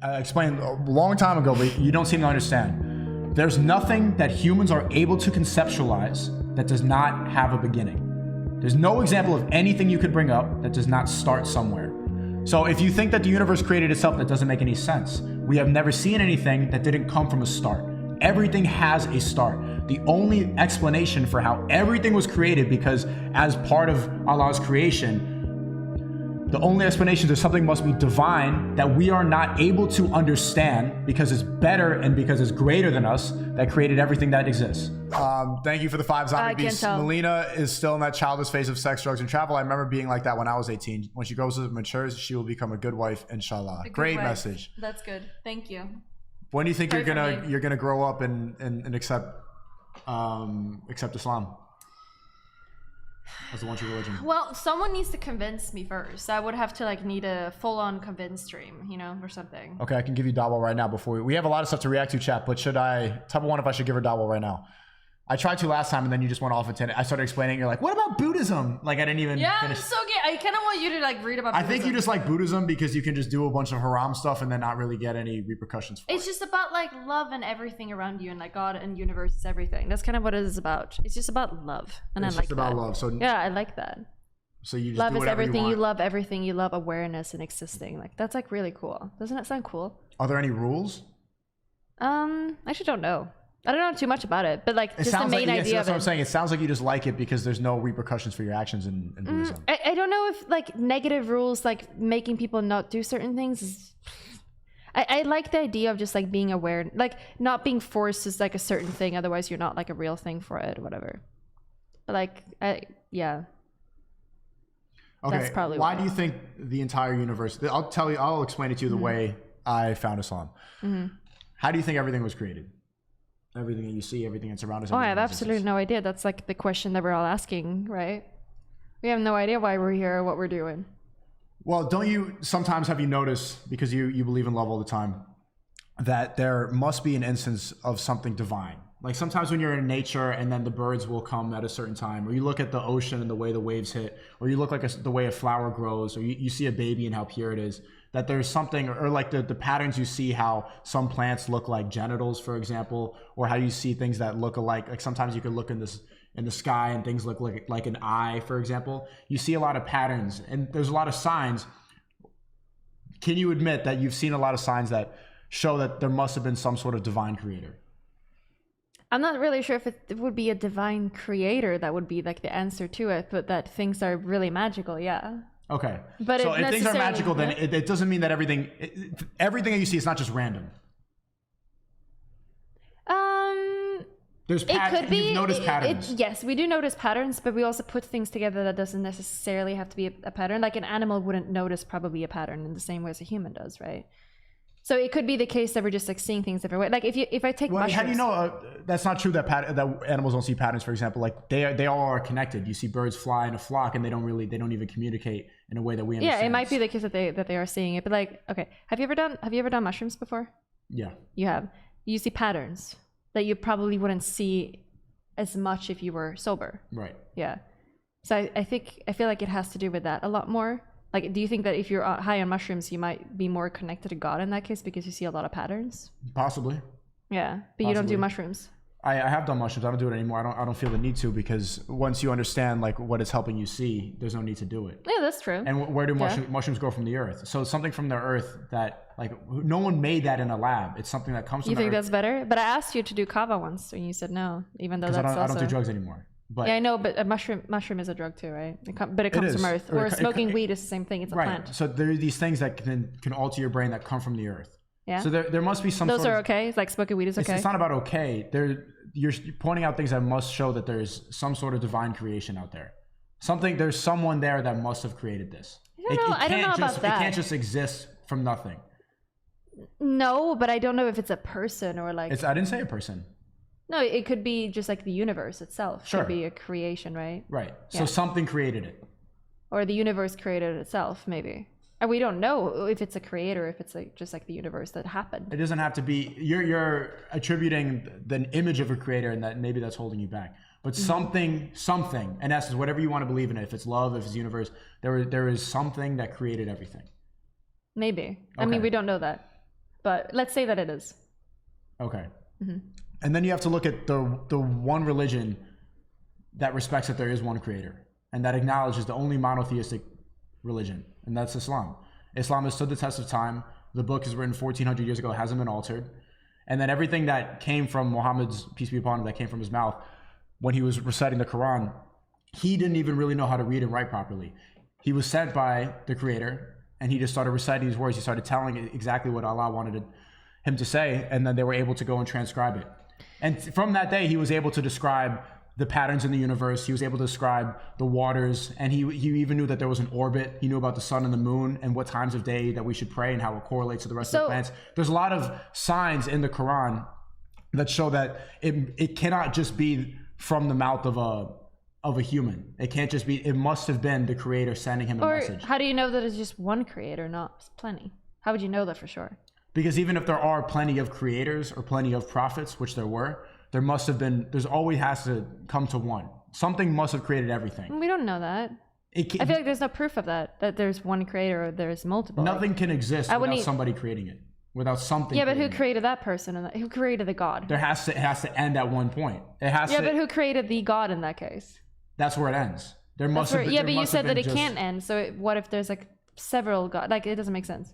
explained a long time ago, but you don't seem to understand. There's nothing that humans are able to conceptualize that does not have a beginning. There's no example of anything you could bring up that does not start somewhere. So if you think that the universe created itself, that doesn't make any sense. We have never seen anything that didn't come from a start. Everything has a start. The only explanation for how everything was created, because as part of Allah's creation, the only explanation is something must be divine that we are not able to understand because it's better and because it's greater than us that created everything that exists. Thank you for the 5 zombie beasts. Melina is still in that childish phase of sex, drugs, and travel. I remember being like that when I was 18. When she grows and matures, she will become a good wife, inshallah. Great message. That's good. Thank you. When do you think you're gonna grow up and accept Islam as the one true religion? Well, someone needs to convince me first. I would have to need a full-on convince stream, or something. Okay, I can give you dawah right now before we have a lot of stuff to react to, chat. But should I? Type of one if I should give her dawah right now. I tried to last time, and then you just went off into it. I started explaining. You're like, "What about Buddhism?" Like I didn't even. Yeah, finish. I'm so good. I kind of want you to read about. I Buddhism. think you just like Buddhism because you can just do a bunch of haram stuff and then not really get any repercussions for it. It's just about love and everything around you, and God and universe is everything. That's kind of what it is about. It's just about love, and it's just about love. So yeah, I like that. So you just love do is everything. you love everything. You love awareness and existing. That's really cool. Doesn't that sound cool? Are there any rules? I actually don't know. I don't know too much about it, but just the main idea that's of what I'm saying. It sounds like you just like it because there's no repercussions for your actions in Buddhism. I don't know if negative rules, making people not do certain things is... I like the idea of just being aware, not being forced is a certain thing, otherwise you're not a real thing for it or whatever. But yeah. Okay, that's probably why do you think the entire universe... I'll explain it to you the way I found Islam. How do you think everything was created? Everything that you see, everything that's around us. Oh, I have absolutely no idea. That's the question that we're all asking, right? We have no idea why we're here or what we're doing. Well, don't you sometimes have you noticed, because you believe in love all the time, that there must be an instance of something divine? Like sometimes when you're in nature and then the birds will come at a certain time, or you look at the ocean and the way the waves hit, or you look the way a flower grows, or you see a baby and how pure it is, that there's something, or the patterns you see, how some plants look like genitals, for example, or how you see things that look alike. Like sometimes you could look in the sky and things look like an eye, for example. You see a lot of patterns and there's a lot of signs. Can you admit that you've seen a lot of signs that show that there must have been some sort of divine creator? I'm not really sure if it would be a divine creator that would be the answer to it, but that things are really magical, yeah. Okay, but so if things are magical, then it doesn't mean that everything that you see is not just random. There's patterns. You've noticed patterns. Yes, we do notice patterns, but we also put things together that doesn't necessarily have to be a pattern. Like an animal wouldn't notice probably a pattern in the same way as a human does, right? So it could be the case that we're just seeing things different way. Like if I take mushrooms, how do you know that's not true? That animals don't see patterns, for example. Like they all are connected. You see birds fly in a flock, and they don't even communicate in a way that we understand. Yeah, it might be the case that they are seeing it. But okay, have you ever done mushrooms before? Yeah, you have. You see patterns that you probably wouldn't see as much if you were sober. Right. Yeah. So I feel like it has to do with that a lot more. Like, do you think that if you're high on mushrooms, you might be more connected to God in that case because you see a lot of patterns? Possibly. Yeah, but you don't do mushrooms. I have done mushrooms. I don't do it anymore. I don't feel the need to, because once you understand what it's helping you see, there's no need to do it. Yeah, that's true. And where do mushrooms grow from the earth? So something from the earth that no one made that in a lab. It's something that comes from the earth. You think that's better? But I asked you to do kava once, and you said no, even though that's I don't do drugs anymore. But yeah, I know, but a mushroom is a drug too, right? But it comes from earth. Or smoking weed is the same thing. It's a plant. So there are these things that can alter your brain that come from the earth. Yeah. So there must be some. Those are okay. It's like smoking weed is okay. It's not about okay. You're pointing out things that must show that there's some sort of divine creation out there. There's someone there that must have created this. I don't know about that. It can't just exist from nothing. No, but I don't know if it's a person or I didn't say a person. No, it could be just the universe itself. Sure. Could be a creation, right? Right. So something created it. Or the universe created itself, maybe. And we don't know if it's a creator, if it's just the universe that happened. It doesn't have to be. You're attributing the image of a creator, and that maybe that's holding you back. But something, in essence, whatever you want to believe in it, if it's love, if it's universe, there is something that created everything. Maybe. Okay. I mean, we don't know that. but let's say that it is. Okay. And then you have to look at the one religion that respects that there is one creator and that acknowledges the only monotheistic religion, and that's Islam. Islam has stood the test of time. The book is written 1400 years ago, hasn't been altered. And then everything that came from Muhammad's, peace be upon him, that came from his mouth when he was reciting the Quran, he didn't even really know how to read and write properly. He was sent by the creator and he just started reciting these words. He started telling exactly what Allah wanted him to say, and then they were able to go and transcribe it. And from that day, he was able to describe the patterns in the universe. He was able to describe the waters, and he even knew that there was an orbit. He knew about the sun and the moon and what times of day that we should pray and how it correlates to the rest of the planets. There's a lot of signs in the Quran that show that it cannot just be from the mouth of a human. It can't just be, it must have been the creator sending him a message. How do you know that it's just one creator, not plenty? How would you know that for sure? Because even if there are plenty of creators or plenty of prophets, which there were, there must have been, there's always has to come to one. Something must have created everything. We don't know that. I feel like there's no proof of that there's one creator or there's multiple. Nothing can exist without somebody creating it. Without something. Yeah, but who created that person? And who created the God? It has to end at one point. It has to. Yeah, but who created the God in that case? That's where it ends. There must have been. Yeah, but you said that it can't end. So what if there's like several gods? Like, it doesn't make sense.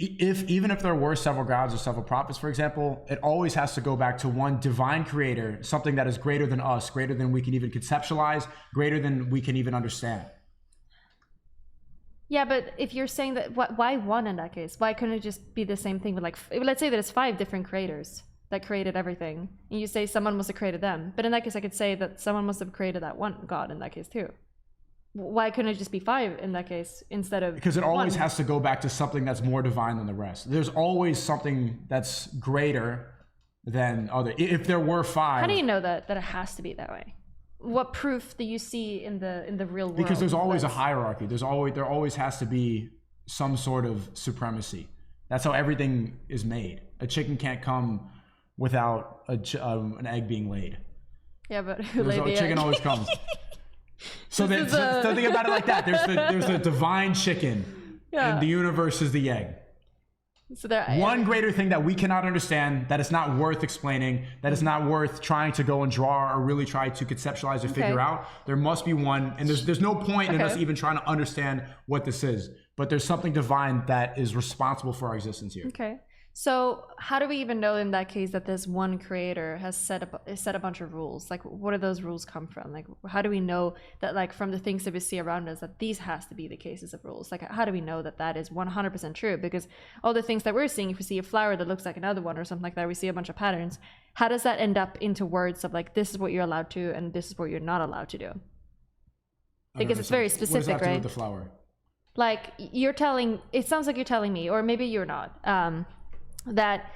Even if there were several gods or several prophets, for example, it always has to go back to one divine creator, something that is greater than us, greater than we can even conceptualize, greater than we can even understand. Yeah, but if you're saying that, why one in that case? Why couldn't it just be the same thing with, like, let's say that it's 5 different creators that created everything, and you say someone must have created them, but in that case I could say that someone must have created that one God in that case too. Why couldn't it just be 5 in that case instead of Because it always one? has to go back to something that's more divine than the rest. There's always something that's greater than other. If there were 5, How do you know that it has to be that way? What proof do you see in the real world? Because there's always a hierarchy. There always has to be some sort of supremacy. That's how everything is made. A chicken can't come without an egg being laid. Yeah, but who laid the chicken egg? always comes. So think about it like that. There's the divine chicken, and the universe is the egg. So there, one greater thing that we cannot understand, that is not worth explaining, that is not worth trying to go and draw or really try to conceptualize or figure out. There must be one, and there's no point in us even trying to understand what this is. But there's something divine that is responsible for our existence here. Okay. So how do we even know in that case that this one creator has set a bunch of rules? Like, where do those rules come from? Like, how do we know that, like, from the things that we see around us, that these has to be the cases of rules? Like, how do we know that is 100% true? Because all the things that we're seeing, if we see a flower that looks like another one or something like that, we see a bunch of patterns. How does that end up into words of, like, this is what you're allowed to and this is what you're not allowed to do? Because it's very specific, what does that have to do right? with the flower? Like, it sounds like you're telling me, or maybe you're not, that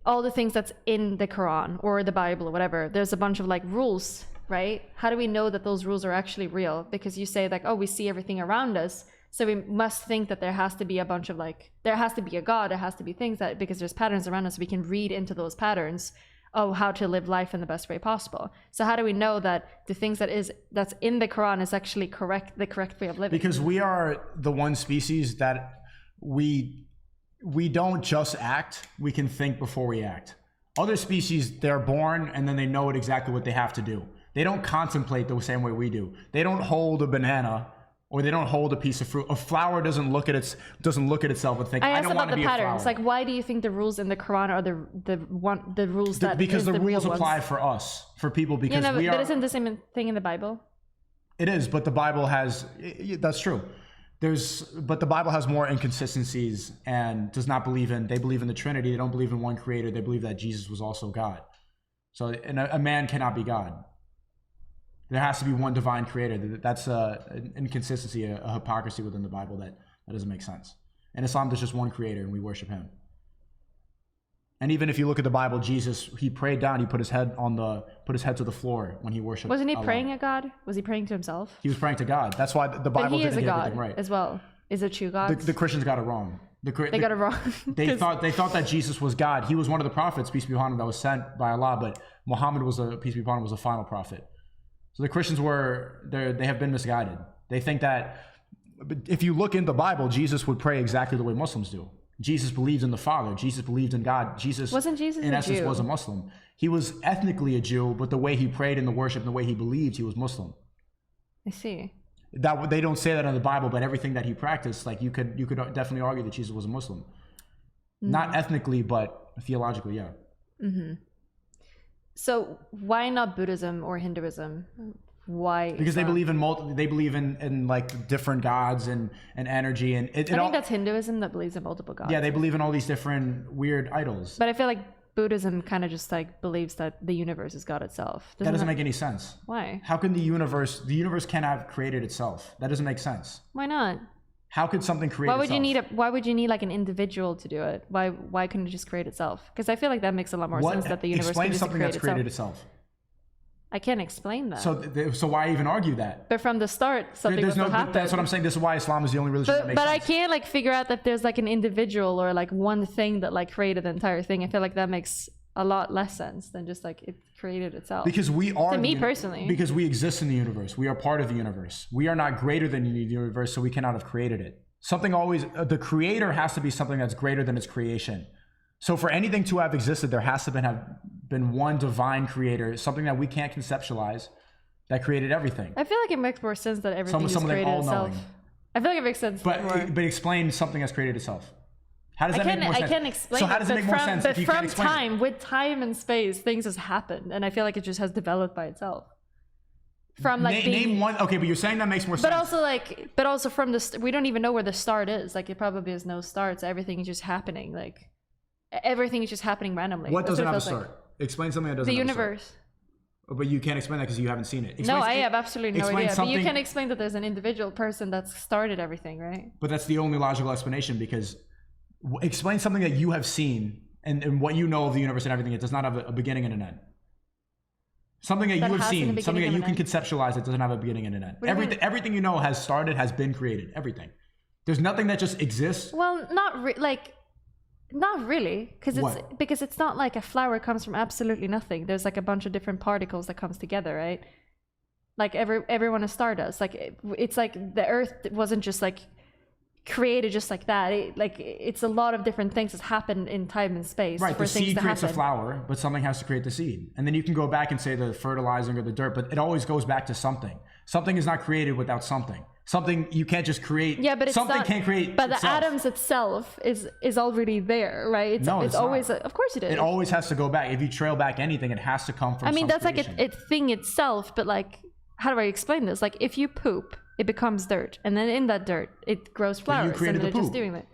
all the things that's in the Quran or the Bible or whatever, there's a bunch of, like, rules, right? How do we know that those rules are actually real? Because you say, like, oh, we see everything around us, so we must think that there has to be a bunch of, like, there has to be a God, there has to be things that, because there's patterns around us, we can read into those patterns, oh, how to live life in the best way possible. So how do we know that the things that's in the Quran is actually the correct way of living? Because we are the one species that we don't just act, we can think before we act. Other species, they're born and then they know exactly what they have to do. They don't contemplate the same way we do. They don't hold a banana or they don't hold a piece of fruit. A flower doesn't look at itself and think, I don't want to be a flower. I asked about the patterns. Like, why do you think the rules in the Quran are the rules that because the rules real apply ones? For us, for people, because we are. But isn't the same thing in the Bible? It is, but the Bible has. That's true. But the Bible has more inconsistencies and does not believe in. They believe in the Trinity. They don't believe in one creator. They believe that Jesus was also God. So, and a man cannot be God. There has to be one divine creator. That's an inconsistency, a hypocrisy within the Bible that doesn't make sense. In Islam, there's just one creator, and we worship him. And even if you look at the Bible, Jesus, he prayed down. He put his head to the floor when he worshipped. Wasn't he Allah. praying at God? Was he praying to himself? He was praying to God. That's why the Bible But he is didn't a get God everything right as well. Is it true God? The Christians got it wrong. They got it wrong. They thought that Jesus was God. He was one of the prophets, peace be upon him, that was sent by Allah. But Muhammad peace be upon him, was the final prophet. So the Christians they have been misguided. They think that if you look in the Bible, Jesus would pray exactly the way Muslims do. Jesus believed in the Father. Jesus believed in God. Wasn't Jesus in a essence, Jew? was a Muslim. He was ethnically a Jew, but the way he prayed and the worship and the way he believed, he was Muslim. I see. That they don't say that in the Bible, but everything that he practiced, like you could definitely argue that Jesus was a Muslim. Not ethnically, but theologically, yeah. So why not Buddhism or Hinduism? Why? Because they believe in like different gods and energy and I think that's Hinduism that believes in multiple gods. Yeah, they believe in all these different weird idols. But I feel like Buddhism kind of just like believes that the universe is God itself. That doesn't make any sense. Why? How can the universe cannot have created itself? That doesn't make sense. Why not? How could something create itself? Why would you need like an individual to do it? Why couldn't it just create itself? Because I feel like that makes a lot more sense that the universe Explain can just something create that's created itself. I can't explain that. So why even argue that? But from the start, something must have happened. That's what I'm saying. This is why Islam is the only religion that makes sense. But I can't like figure out that there's like an individual or like one thing that like created the entire thing. I feel like that makes a lot less sense than just like it created itself. Because we are to me personally. Because we exist in the universe. We are part of the universe. We are not greater than the universe, so we cannot have created it. The creator has to be something that's greater than its creation. So for anything to have existed, there has to have been one divine creator, something that we can't conceptualize, that created everything. I feel like it makes more sense that everything is created itself. I feel like it makes sense. But explain something that's created itself. How does that make more sense? I can't explain. So how does it make more sense? But from time, with time and space, things has happened, and I feel like it just has developed by itself. From like name one. Okay, but you're saying that makes more sense. But also from the we don't even know where the start is. Like it probably has no start. So everything is just happening. Like everything is just happening randomly. What doesn't have a start? Explain something that doesn't. The have universe. A start. But you can't explain that because you haven't seen it. No, I have absolutely no idea. But you can explain that there's an individual person that's started everything, right? But that's the only logical explanation because explain something that you have seen and what you know of the universe and everything. It does not have a beginning and an end. Something that you have seen, something that you can conceptualize that doesn't have a beginning and an end. Everything you know has started, has been created. Everything. There's nothing that just exists. Well, not really, because it's not like a flower comes from absolutely nothing. There's like a bunch of different particles that comes together, right? Like everyone is stardust. Like it's like the Earth wasn't just like created just like that. It's a lot of different things that's happened in time and space. Right, for the things seed to creates happen. a flower, but something has to create the seed. And then you can go back and say the fertilizing or the dirt, but it always goes back to something. Something is not created without something. Something you can't just create. Yeah, but something can't create. But itself. The atoms itself is already there, right? It's always of course it is. It always has to go back. If you trail back anything, it has to come from. I mean, that's creation. like a thing itself, but like, how do I explain this? Like, if you poop, it becomes dirt, and then in that dirt, it grows flowers. But you created and the poop. Just doing that.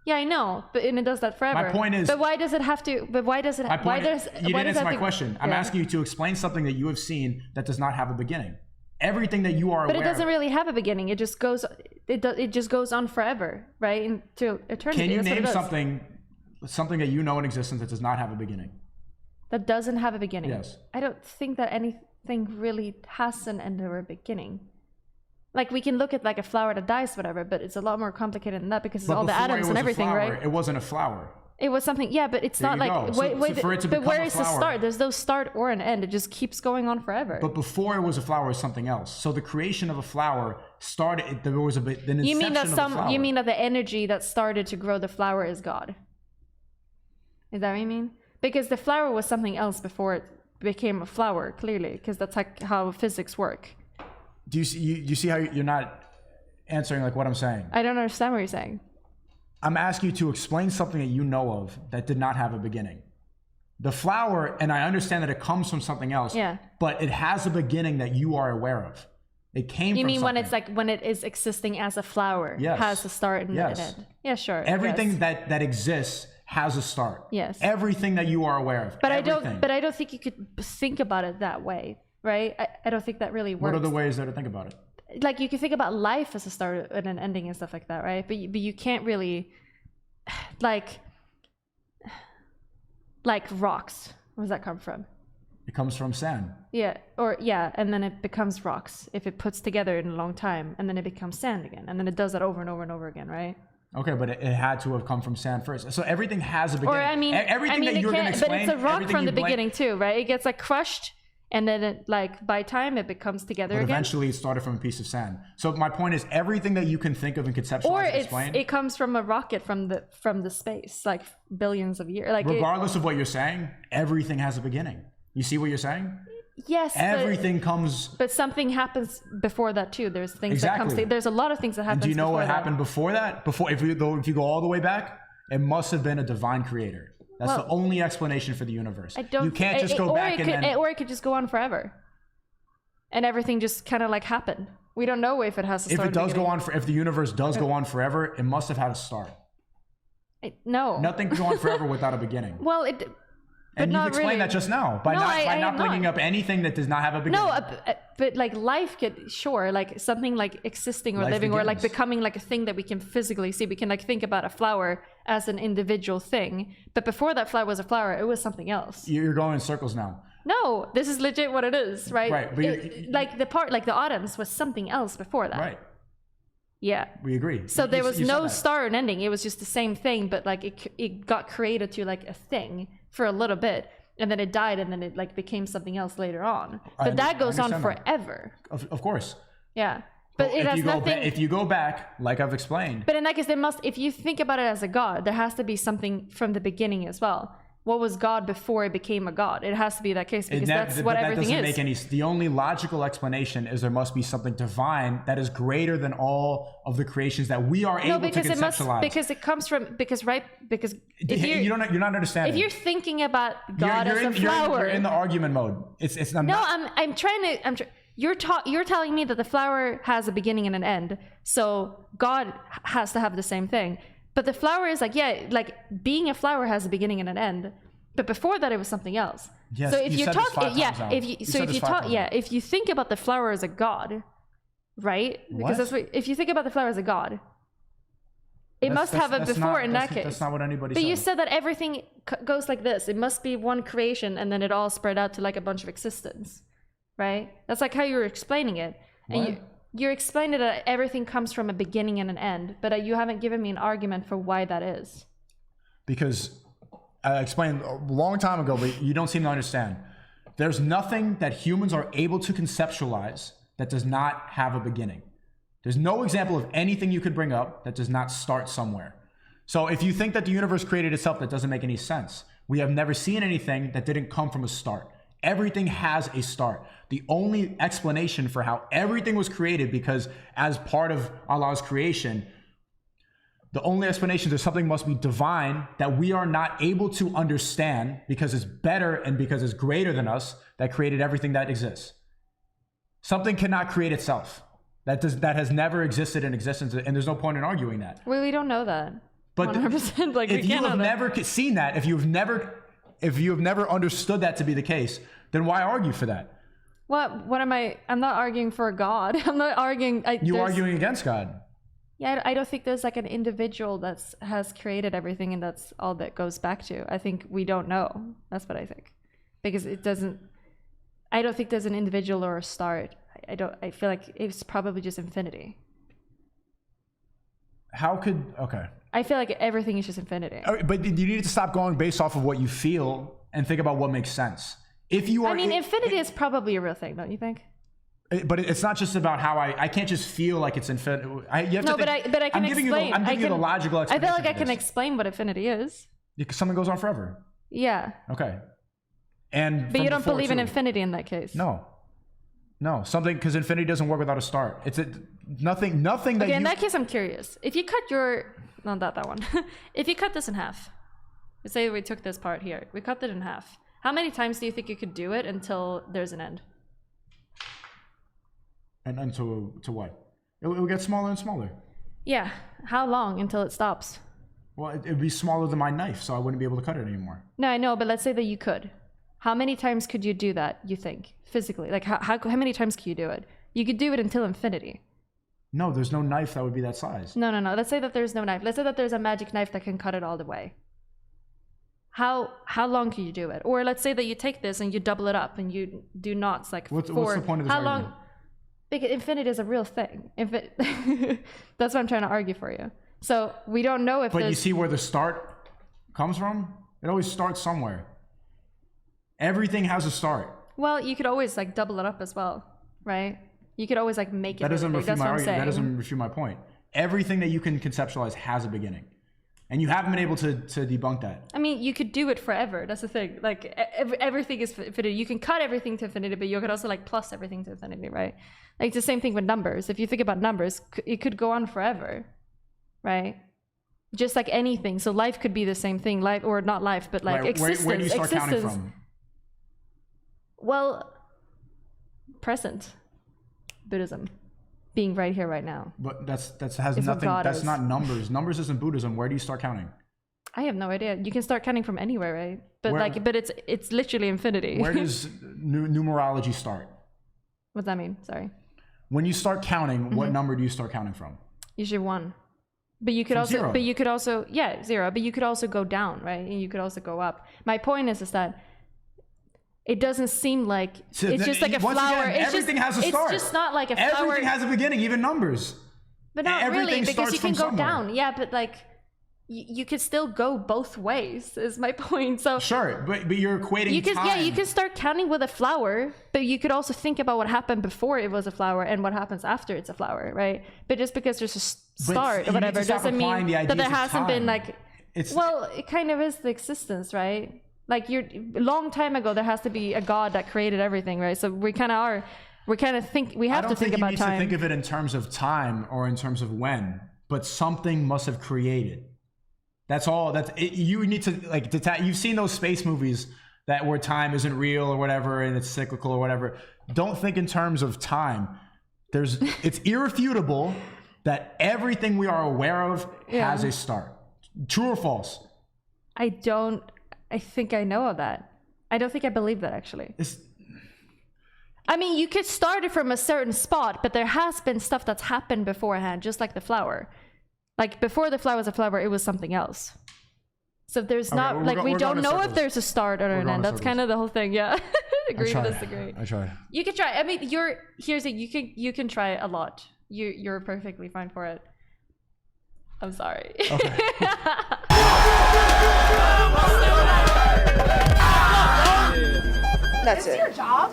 Yeah, I know, but and it does that forever. My point is. But why does it have to? But why does it? My point. You didn't answer my question. I'm yeah. asking you to explain something that you have seen that does not have a beginning. Everything that you are aware of. But it doesn't really have a beginning. It just goes. It just goes on forever, right? Into eternity. Can you name something that you know in existence that does not have a beginning? That doesn't have a beginning. Yes. I don't think that anything really has an end or a beginning. Like we can look at like a flower that dies, whatever, but it's a lot more complicated than that because it's all the atoms and everything, flower, right? It wasn't a flower. It was something, yeah, but it's there not like but where is the start? There's no start or an end. It just keeps going on forever. But before it was a flower, is something else. So the creation of a flower started. There was an inception you mean that of a flower. You mean that the energy that started to grow the flower is God? Is that what you mean? Because the flower was something else before it became a flower, clearly, because that's like how physics work. Do you see how you're not answering like what I'm saying? I don't understand what you're saying. I'm asking you to explain something that you know of that did not have a beginning. The flower, and I understand that it comes from something else, yeah. But it has a beginning that you are aware of. It came from You mean something. when it's like when it is existing as a flower, yes. has a start and an end? Yeah, sure. Everything that exists has a start. Yes. Everything that you are aware of. But I don't think you could think about it that way, right? I don't think that really works. What are the ways there to think about it? Like you can think about life as a start and an ending and stuff like that, right? But you can't really like rocks. Where does that come from? It comes from sand. Yeah, and then it becomes rocks if it puts together in a long time, and then it becomes sand again, and then it does that over and over and over again, right? Okay, but it had to have come from sand first. So everything has a beginning. Or everything that you're going to explain, but it's a rock from the beginning too, right? It gets like crushed and then it, like by time it becomes together But again. eventually it started from a piece of sand. So my point is, everything that you can think of and conceptualize Or and explain, it comes from a rocket from the space, like billions of years. Like regardless of what you're saying, everything has a beginning. You see what you're saying? yes, Everything comes. but something happens before that too. There's things that Exactly. comes. There's a lot of things that happen. And do you know what happened before that? Before, if you go all the way back, it must have been a divine creator. That's the only explanation for the universe. I don't. You can't just go back or it could just go on forever, and everything just kind of like happened. We don't know if it has a start. If it does go on, if the universe does go on forever, it must have had a start. No. Nothing can go on forever without a beginning. Well, but and not you've explained really. that just now by not bringing up anything that does not have a beginning. No, but like life could, sure, like something like existing or Life living or like begins. becoming like a thing that we can physically see. We can like think about a flower as an individual thing. But before that flower was a flower, it was something else. You're going in circles now. No, this is legit what it is, right? Right, but like the atoms was something else before that. Right. Yeah. We agree. So there was You said no that. start and ending. It was just the same thing, but like it got created to like a thing for a little bit, and then it died, and then it like became something else later on. But that goes on forever. Of course. Yeah. But it has nothing. If you go back, like I've explained. But in that case, if you think about it as a god, there has to be something from the beginning as well. What was God before it became a god? It has to be that case because that's what everything is. The only logical explanation is there must be something divine that is greater than all of the creations that we are able to conceptualize. Because it comes from because if you're not understanding. If you're thinking about God as a flower, you're in the argument mode. You're telling me that the flower has a beginning and an end, so God has to have the same thing. But the flower is like, yeah, like being a flower has a beginning and an end. But before that, it was something else. Yes, so if you you said talk, this 5 yeah, times now. if you think about the flower as a god, right? Because that's what, if you think about the flower as a god, it must have a before in that case. That's not what anybody said. But said. you said that everything goes like this. It must be one creation, and then it all spread out to like a bunch of existence, right? That's like how you were explaining it. And you're explaining that everything comes from a beginning and an end, but you haven't given me an argument for why that is. Because I explained a long time ago, but you don't seem to understand. There's nothing that humans are able to conceptualize that does not have a beginning. There's no example of anything you could bring up that does not start somewhere. So if you think that the universe created itself, that doesn't make any sense. We have never seen anything that didn't come from a start. Everything has a start. The only explanation for how everything was created, because as part of Allah's creation, the only explanation is something must be divine that we are not able to understand because it's better and because it's greater than us that created everything that exists. Something cannot create itself. That has never existed in existence, and there's no point in arguing that. Well, we don't know that. But 100%, like if you have never seen that, if you have never understood that to be the case, then why argue for that? What am I? I'm not arguing for God. I'm not arguing. You're arguing against God. Yeah, I don't think there's like an individual that has created everything, and that's all that goes back to. I think we don't know. That's what I think, because it doesn't. I don't think there's an individual or a start. I feel like it's probably just infinity. Okay. I feel like everything is just infinity. But you need to stop going based off of what you feel and think about what makes sense. If you are, infinity is probably a real thing, don't you think? But it's not just about how I can't just feel like it's infinite. But I can explain. I'm giving you the logical explanation. I feel like I can explain what infinity is. Because something goes on forever. Yeah. Okay. But you don't believe in infinity in that case. No, something, because infinity doesn't work without a start. It's nothing that okay, in that case, I'm curious. If you cut not that one. If you cut this in half, let's say we took this part here, we cut it in half. How many times do you think you could do it until there's an end? And until to what? It will get smaller and smaller. Yeah. How long until it stops? Well, it'd be smaller than my knife, so I wouldn't be able to cut it anymore. No, I know, but let's say that you could. How many times could you do that, you think, physically? Like, how many times can you do it? You could do it until infinity. No, there's no knife that would be that size. No. Let's say that there's no knife. Let's say that there's a magic knife that can cut it all the way. How long can you do it? Or let's say that you take this and you double it up and you do knots like what's the point of this argument? Long? Because infinity is a real thing. That's what I'm trying to argue for you. So we don't know if. But you see where the start comes from? It always starts somewhere. Everything has a start. Well, you could always like double it up as well, right? You could always like make it. That doesn't refute my argument. That saying. doesn't refute my point. Everything that you can conceptualize has a beginning, and you haven't been able to debunk that. I mean, you could do it forever. That's the thing. Like everything is infinity. You can cut everything to infinity, but you could also like plus everything to infinity, right? Like it's the same thing with numbers. If you think about numbers, it could go on forever, right? Just like anything. So life could be the same thing. Life, or not life, but like existence. Where do you start counting from? Well, present Buddhism, being right here, right now. But that has It's what nothing. God That's is. not numbers. Numbers isn't Buddhism. Where do you start counting? I have no idea. You can start counting from anywhere, right? But Where- but it's literally infinity. Where does numerology start? What does that mean? Sorry. When you start counting, Mm-hmm. what number do you start counting from? Usually 1. But you could From also, zero. but you could also, yeah, 0. But you could also go down, right? And you could also go up. My point is that it doesn't seem like So it's just like a once flower. again, everything has a start. It's just not like a flower. Everything has a beginning, even numbers. But not everything really, because starts you can from go somewhere. down. Yeah, but like you could still go both ways. Is my point. So Sure, but you're equating you can time. you can start counting with a flower, but you could also think about what happened before it was a flower and what happens after it's a flower, right? But just because there's a start you or need whatever to stop doesn't applying mean the that there ideas of hasn't been time. like It's well, it kind of is the existence, right? Like a long time ago there has to be a god that created everything, right? So we kind of think we have to think about you need time. to think of it in terms of time or in terms of when, but something must have created. That's all. You need to like you've seen those space movies that where time isn't real or whatever and it's cyclical or whatever. Don't think in terms of time. It's irrefutable that everything we are aware of has a start. True or false? I think I know of that. I don't think I believe that actually. I mean, you could start it from a certain spot, but there has been stuff that's happened beforehand, just like the flower. Like before the flower was a flower, it was something else. So there's not like we don't know if there's a start or an end. That's kind of the whole thing. Yeah, agree to disagree. I tried. You can try. I mean, here's it. You can try a lot. You're perfectly fine for it. I'm sorry. Okay. That's it. Your job?